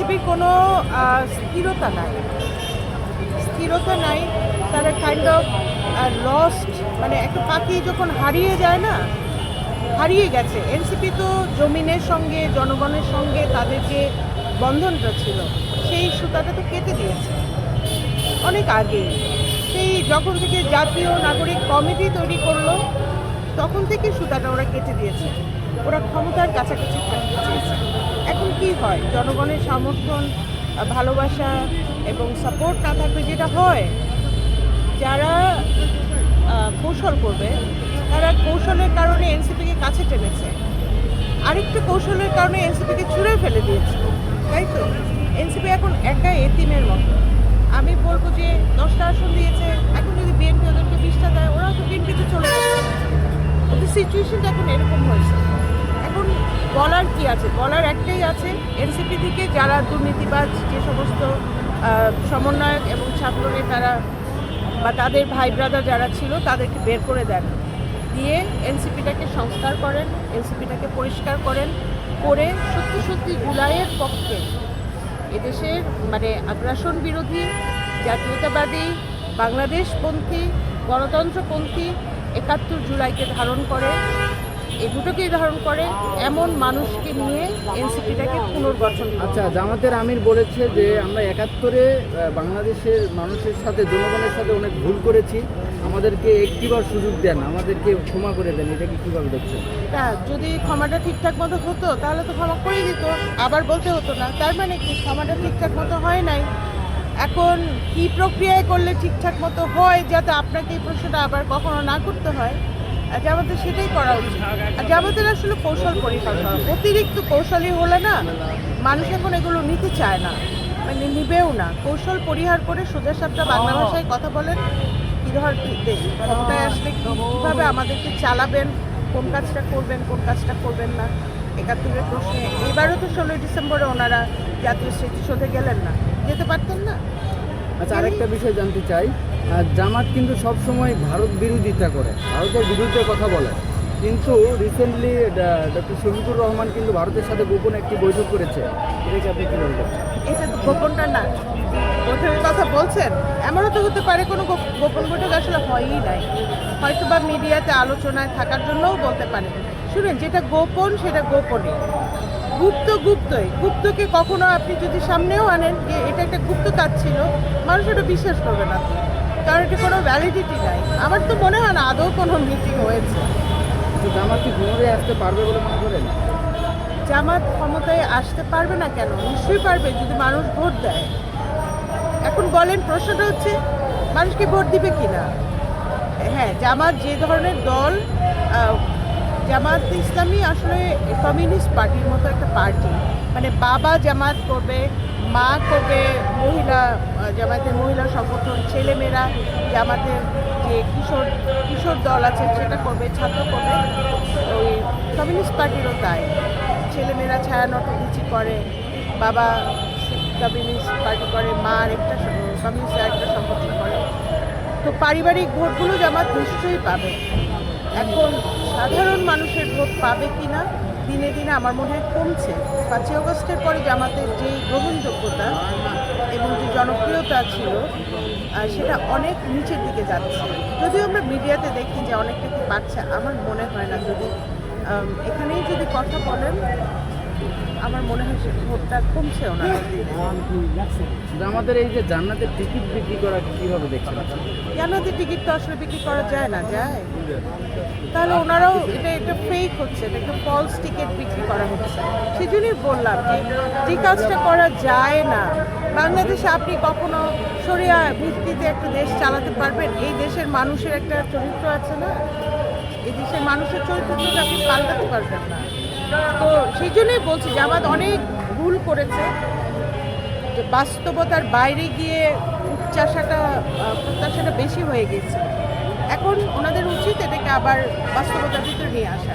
এনসিপির কোনো স্থিরতা নাই। তারা কাইন্ড অফ লস্ট, মানে একটা পাখি যখন হারিয়ে যায় না, হারিয়ে গেছে। এনসিপি তো জমিনের সঙ্গে, জনগণের সঙ্গে তাদের যে বন্ধনটা ছিল, সেই সুতাটা তো কেটে দিয়েছে অনেক আগে। সেই যখন থেকে জাতীয় নাগরিক কমিটি তৈরি করলো, তখন থেকে সুতাটা ওরা কেটে দিয়েছে। ওরা ক্ষমতার কাছাকাছি থাকতে চেয়েছে। এখন কি হয়, জনগণের সমর্থন, ভালোবাসা এবং সাপোর্ট না থাকলে যেটা হয়, যারা কৌশল করবে তারা কৌশলের কারণে এনসিপিকে কাছে টেনেছে, আরেকটা কৌশলের কারণে এনসিপিকে ছুঁড়ে ফেলে দিয়েছে, তাই তো? এনসিপি এখন একা এতিমের মতো। আমি বলবো যে 10টা আসন দিয়েছে, এখন যদি বিএনপি ওদেরকে 20টা দেয়, ওরা তো বিএনপিতে চলে যাবে। ওদের সিচুয়েশনটা এখন এরকম হয়েছে। এখন বলার কি আছে? বলার একটাই আছে, এনসিপি থেকে যারা দুর্নীতিবাজ, যে সমস্ত সমন্বয়ক এবং ছাত্রনেতারা বা তাদের ভাই ব্রাদার যারা ছিল, তাদেরকে বের করে দেন, দিয়ে এনসিপিটাকে সংস্কার করেন, এনসিপিটাকে পরিষ্কার করেন, করে সত্যি সত্যি জুলাইয়ের পক্ষে, এদেশের মানে আগ্রাসন বিরোধী, জাতীয়তাবাদী, বাংলাদেশপন্থী, গণতন্ত্রপন্থী, 71 জুলাইকে ধারণ করে, এই দুটোকেই ধারণ করে এমন মানুষকে নিয়ে এনসিপিটাকে পুনর্গঠন। আচ্ছা, জামাতের আমির বলেছে যে আমরা 71-এ বাংলাদেশের মানুষের সাথে, জনগণের সাথে অনেক ভুল করেছি, আমাদেরকে একটিবার সুযোগ দেন, আমাদেরকে ক্ষমা করে দেন। এটা কি কীভাবে দেখছেন? তা যদি ক্ষমাটা ঠিকঠাক মতো হতো তাহলে তো ক্ষমা করেই দিত, আবার বলতে হতো না। তার মানে কি, ক্ষমাটা ঠিকঠাক মতো হয় নাই। এখন কি প্রক্রিয়ায় করলে ঠিকঠাক মতো হয়, যাতে আপনাকে এই প্রশ্নটা আবার কখনো না করতে হয়, জামাতের সেটাই করা উচিত। আর জামাতের আসলে কৌশল পরিহার করা, অতিরিক্ত কৌশলী হলে না মানুষ এখন এগুলো নিতে চায় না, মানে নিবেও না। কৌশল পরিহার করে সোজা সাপটা বাংলা ভাষায় কথা বলেন, কী ক্ষমতায় আসলে কীভাবে আমাদেরকে চালাবেন, কোন কাজটা করবেন, কোন কাজটা করবেন না। 71-এর প্রশ্নে এবারও তো 16ই ডিসেম্বরে ওনারা জাতীয় স্মৃতিসৌধে গেলেন না, যেতে পারতেন না। আচ্ছা, আরেকটা বিষয় জানতে চাই, জামাত কিন্তু সবসময় ভারত বিরোধিতা করে, ভারতের বিরুদ্ধে কথা বলে, কিন্তু রিসেন্টলি ডক্টর শফিকুর রহমান কিন্তু ভারতের সাথে গোপন একটি বৈঠক করেছে। এটাকে আপনি কীভাবে দেখছেন? এটা তো গোপনটা না, বৈঠকের কথা বলছেন, এমনও তো হতে পারে কোনো গোপন বৈঠক আসলে হয়ই নাই, হয়তো বা মিডিয়াতে আলোচনায় থাকার জন্যও বলতে পারে। শুনেন, যেটা গোপন সেটা গোপনই, গুপ্তকে কখনো আপনি যদি সামনেও আনেন যে এটা একটা গুপ্ত কাজ ছিল, মানুষ এটা বিশ্বাস করবে না, কারণ এটা কোনো ভ্যালিডিটি নাই। আমার তো মনে হয় না আদৌ কোনো মিটিং হয়েছে। জামাত কি ক্ষমতায় আসতে পারবে বলে মনে করেন? জামাত ক্ষমতায় আসতে পারবে না কেন? নিশ্চয়ই পারবে, যদি মানুষ ভোট দেয়। এখন বলেন, প্রশ্নটা হচ্ছে মানুষকে ভোট দিবে কিনা। হ্যাঁ, জামাত যে ধরনের দল, জামাত ইসলামী আসলে কমিউনিস্ট পার্টির মতো একটা পার্টি, মানে বাবা জামাত করবে, মা করবে, মহিলা জামাতের মহিলা সংগঠন, ছেলেমেয়েরা জামাতের যে কিশোর দল আছে সেটা করবে, ছাত্র করবে। ওই কমিউনিস্ট পার্টিরও তাই, ছেলেমেয়েরা ছায়ানটবিচি করে, বাবা কমিউনিস্ট পার্টি করে, মা আরেকটা কমিউনিস্ট আরেকটা সংগঠন করে। তো পারিবারিক ভোটগুলো জামাত নিশ্চয়ই পাবে। এখন সাধারণ মানুষের ভোট পাবে কি না দিনে দিনে আমার মনে হয় কমছে। 5ই আগস্টের পরে জামাতের যে গ্রহণযোগ্যতা এবং যে জনপ্রিয়তা ছিল, সেটা অনেক নিচের দিকে যাচ্ছে। যদিও আমরা মিডিয়াতে দেখি যে অনেকটা কি পাচ্ছে, আমার মনে হয় না। যদি এখানেই যদি কথা বলেন, আমার মনে হয় সে ভোটটা কমছে ওনারা। আমাদের এই যে জান্নাতের টিকিট বিক্রি করা কীভাবে দেখছেন? জান্নাতের টিকিট তো আসলে বিক্রি করা যায় না, যায়? তাহলে ওনারাও এটা একটা ফেক হচ্ছে, এটা একটা ফলস টিকিট বিক্রি করা হচ্ছে। সেই জন্যই বললাম যে কাজটা করা যায় না। বাংলাদেশে আপনি কখনো শরিয়া ভিত্তিতে একটা দেশ চালাতে পারবেন? এই দেশের মানুষের একটা চরিত্র আছে না, এই দেশের মানুষের চরিত্রটা আপনি পাল্টাতে পারবেন না। তো সেই জন্যই বলছি, জামাত অনেক ভুল করেছে, যে বাস্তবতার বাইরে গিয়ে প্রত্যাশাটা বেশি হয়ে গেছে। এখন ওনাদের উচিত এটাকে আবার বাস্তবতার ভিতরে নিয়ে আসা।